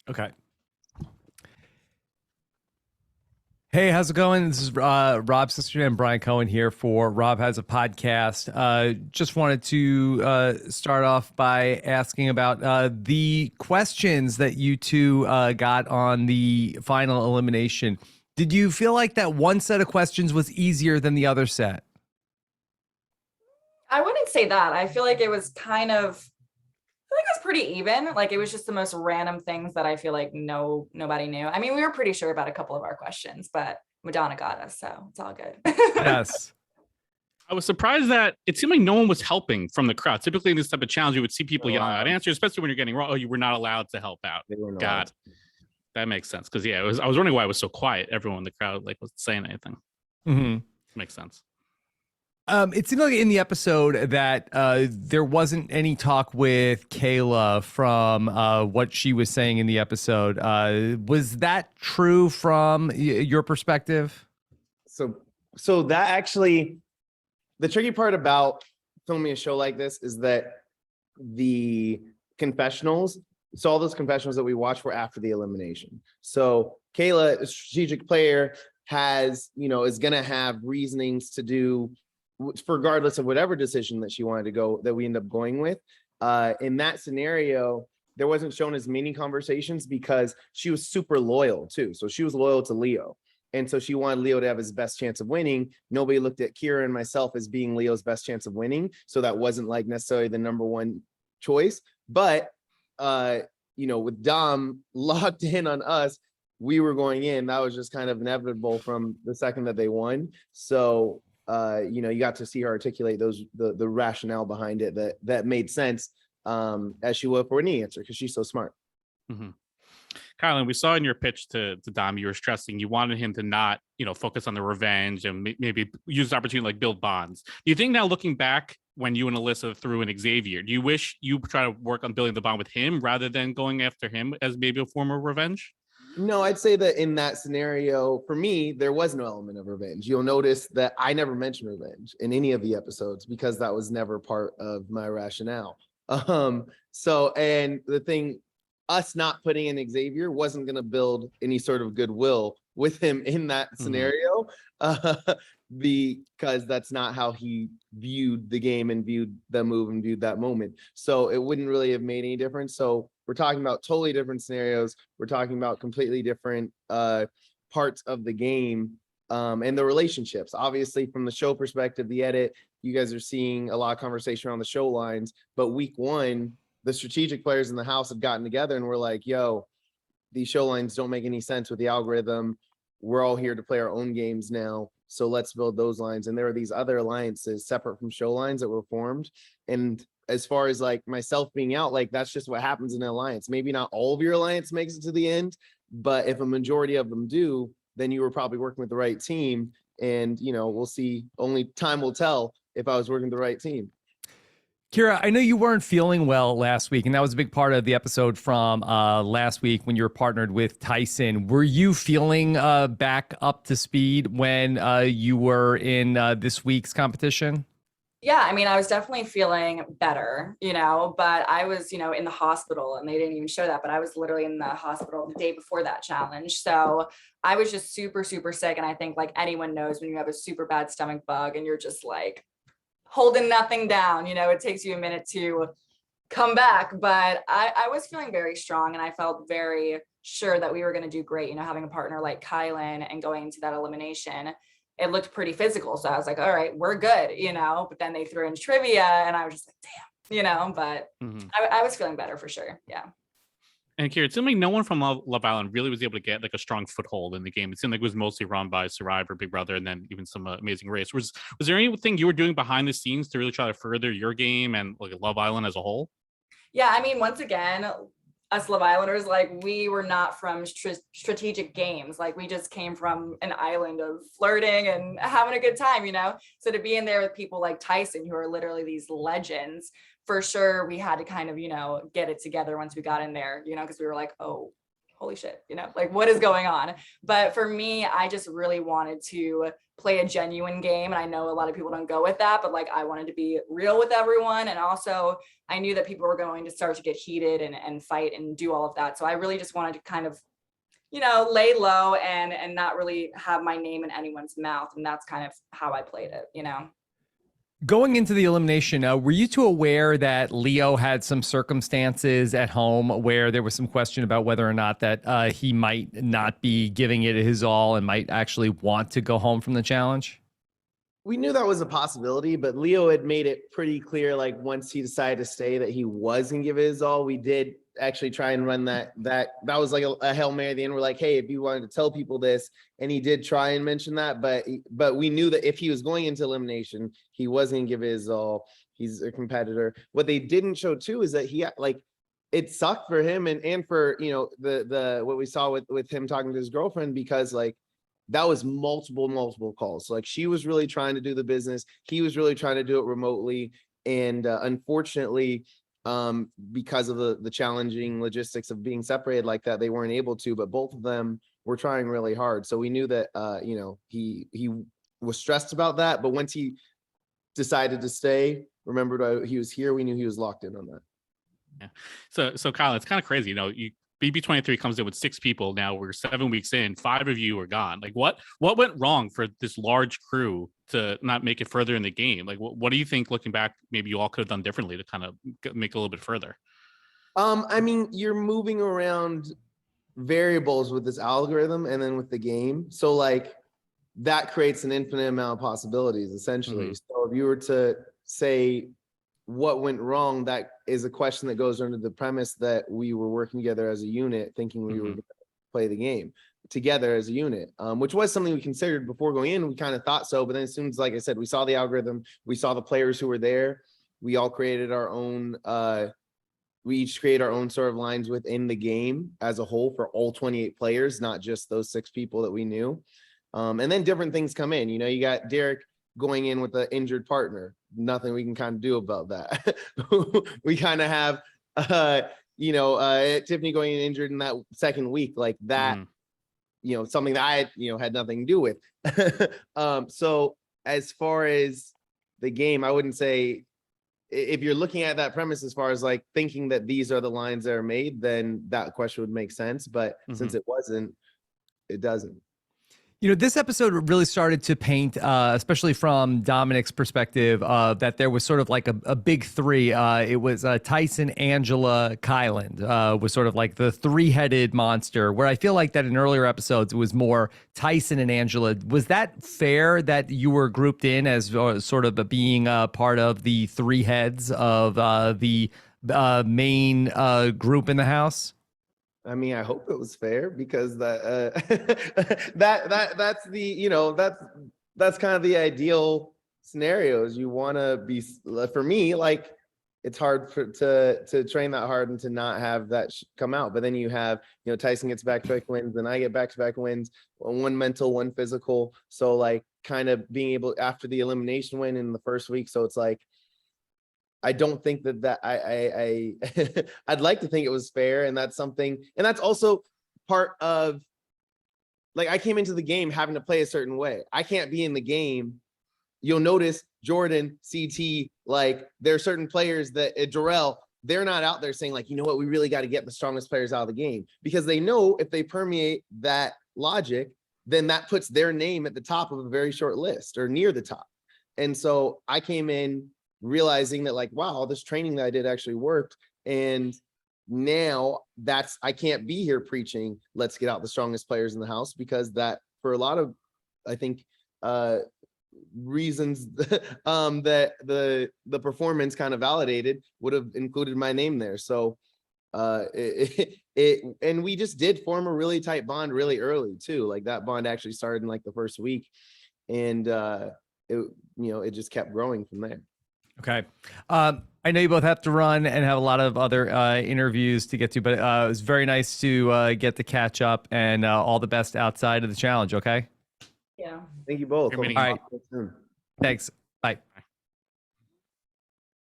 Okay. Hey, how's it going? This is Rob Cesternino and Brian Cohen here for Rob Has a Podcast. Just wanted to start off by asking about the questions that you two got on the final elimination. Did you feel like that one set of questions was easier than the other set? I wouldn't say that. I feel like it was it was pretty even. Like it was just the most random things that I feel like nobody knew. I mean, we were pretty sure about a couple of our questions, but Madonna got us, so it's all good. Yes. I was surprised that it seemed like no one was helping from the crowd. Typically in this type of challenge, you would see people yelling out answers, especially when you're getting wrong. Oh, you were not allowed to help out. God, that makes sense. Because I was wondering why it was so quiet. Everyone in the crowd wasn't saying anything. Mm-hmm. Makes sense. It seemed like in the episode that there wasn't any talk with Kayla from what she was saying in the episode. Was that true from your perspective? So that actually, the tricky part about filming a show like this is that the confessionals, so all those confessionals that we watched were after the elimination. So Kayla, a strategic player, is going to have reasonings to do regardless of whatever decision that she wanted to go, that we end up going with. In that scenario, there wasn't shown as many conversations because she was super loyal too. So she was loyal to Leo. And so she wanted Leo to have his best chance of winning. Nobody looked at Kira and myself as being Leo's best chance of winning. So that wasn't like necessarily the number one choice. But, with Dom locked in on us, we were going in. That was just kind of inevitable from the second that they won. So, you got to see her articulate the rationale behind it that made sense as she would for any answer because she's so smart. Mm-hmm. Kylan, we saw in your pitch to Dom, you were stressing you wanted him to not, focus on the revenge and maybe use the opportunity to like build bonds. Do you think now looking back when you and Alyssa threw in Xavier, do you wish you try to work on building the bond with him rather than going after him as maybe a form of revenge? No, I'd say that in that scenario, for me, there was no element of revenge. You'll notice that I never mentioned revenge in any of the episodes because that was never part of my rationale. And the thing, us not putting in Xavier wasn't going to build any sort of goodwill with him in that scenario, because that's not how he viewed the game and viewed the move and viewed that moment. So it wouldn't really have made any difference. So we're talking about totally different scenarios. We're talking about completely different parts of the game and the relationships. Obviously, from the show perspective, the edit, you guys are seeing a lot of conversation around the show lines. But week one, the strategic players in the house had gotten together and were like, yo, these show lines don't make any sense with the algorithm. We're all here to play our own games now. So let's build those lines. And there are these other alliances separate from show lines that were formed. And as far as like myself being out, like that's just what happens in an alliance. Maybe not all of your alliance makes it to the end, but if a majority of them do, then you were probably working with the right team. And, we'll see. Only time will tell if I was working with the right team. Kira, I know you weren't feeling well last week, and that was a big part of the episode from last week when you were partnered with Tyson. Were you feeling back up to speed when you were in this week's competition? Yeah, I mean, I was definitely feeling better, but I was, in the hospital and they didn't even show that, but I was literally in the hospital the day before that challenge. So I was just super, super sick. And I think like anyone knows when you have a super bad stomach bug and you're just like holding nothing down, it takes you a minute to come back. But I was feeling very strong and I felt very sure that we were going to do great, having a partner like Kylan and going into that elimination. It looked pretty physical. So I was like, all right, we're good, but then they threw in trivia and I was just like, damn, but I was feeling better for sure. Yeah. And Kira, it seemed like no one from Love Island really was able to get like a strong foothold in the game. It seemed like it was mostly run by Survivor, Big Brother, and then even some Amazing Race. Was there anything you were doing behind the scenes to really try to further your game and like Love Island as a whole? Yeah, I mean, once again, us Love Islanders, like we were not from strategic games. Like we just came from an island of flirting and having a good time, So to be in there with people like Tyson, who are literally these legends, for sure, we had to kind of, get it together once we got in there, because we were like, oh, holy shit, like what is going on? But for me, I just really wanted to play a genuine game. And I know a lot of people don't go with that, but like I wanted to be real with everyone. And also I knew that people were going to start to get heated and fight and do all of that. So I really just wanted to kind of, lay low and not really have my name in anyone's mouth. And that's kind of how I played it. Going into the elimination, were you two aware that Leo had some circumstances at home where there was some question about whether or not that he might not be giving it his all and might actually want to go home from the challenge? We knew that was a possibility, but Leo had made it pretty clear, like once he decided to stay, that he was gonna give it his all. We did actually try and run that was like a Hail Mary at the end. We're like, hey, if you wanted to tell people this, and he did try and mention that, but we knew that if he was going into elimination, he wasn't gonna give it his all. He's a competitor. What they didn't show too is that he it sucked for him and for the what we saw with him talking to his girlfriend, because like that was multiple calls. Like she was really trying to do the business. He was really trying to do it remotely. And unfortunately, because of the challenging logistics of being separated like that, they weren't able to, but both of them were trying really hard. So we knew that, he was stressed about that, but once he decided to stay, remembered he was here, we knew he was locked in on that. Yeah. So Kyle, it's kind of crazy. BB23 comes in with 6 people. Now we're 7 weeks in, 5 of you are gone. Like what went wrong for this large crew to not make it further in the game? Like what do you think, looking back, maybe you all could have done differently to kind of make a little bit further? I mean, you're moving around variables with this algorithm and then with the game. So like that creates an infinite amount of possibilities, essentially. Mm-hmm. So if you were to say what went wrong, that is a question that goes under the premise that we were working together as a unit, thinking we were going to play the game together as a unit, which was something we considered before going in. We kind of thought so, but then as soon as, like I said, we saw the algorithm, we saw the players who were there, we all created our own, we each create our own sort of lines within the game as a whole for all 28 players, not just those 6 people that we knew. And then different things come in. You got Derek going in with an injured partner. Nothing we can kind of do about that. We kind of have, Tiffany going in injured in that second week, like that, something that I, had nothing to do with. So as far as the game, I wouldn't say, if you're looking at that premise as far as like thinking that these are the lines that are made, then that question would make sense. But since it wasn't, it doesn't. This episode really started to paint, especially from Dominic's perspective, that there was sort of like a big 3. It was Tyson, Angela, Kyland was sort of like the 3-headed monster, where I feel like that in earlier episodes, it was more Tyson and Angela. Was that fair that you were grouped in as sort of being part of the 3 heads of the main group in the house? I mean, I hope it was fair, because that's the, that's kind of the ideal scenarios. You want to be, for me, like it's hard to train that hard and to not have that come out. But then you have, Tyson gets back-to-back wins, then I get back-to-back wins, one mental, one physical. So like kind of being able, after the elimination win in the first week. So it's like, I don't think that I I'd like to think it was fair, and that's something, and that's also part of, like, I came into the game having to play a certain way. I can't be in the game. You'll notice Jordan, CT, like there are certain players that Jarrell, they're not out there saying like, you know what, we really got to get the strongest players out of the game, because they know if they permeate that logic, then that puts their name at the top of a very short list or near the top. And so I came in realizing that like, wow, all this training that I did actually worked. And now I can't be here preaching, let's get out the strongest players in the house, because that, for a lot of, I think, reasons that the performance kind of validated, would have included my name there. So and we just did form a really tight bond really early too. Like that bond actually started in like the first week, and it just kept growing from there. Okay. I know you both have to run and have a lot of other interviews to get to, but it was very nice to get to catch up, and all the best outside of the challenge. Okay. Yeah. Thank you both. All right. Thanks.